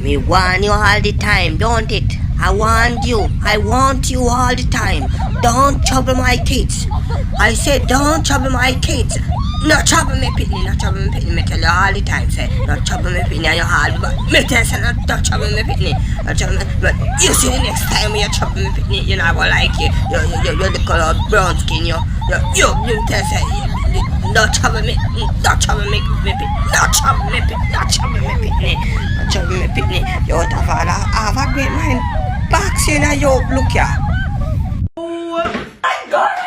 Me want you all the time, don't it? I want you all the time. Don't trouble my kids. I said don't trouble my kids. Not trouble me pitney, not trouble me pitney. Me tell you all the time, say not trouble me pitney and you hard, but me tell you not trouble me pitney. Not trouble me, but you see the next time when you trouble me pitney, you know I will like you. You the color brown skin, you tell say not trouble me, not trouble me pitney, not trouble me pitney, not trouble me pitney, not trouble me pitney. You out of all have a great mind. Box in a yoke, look ya. Oh my God!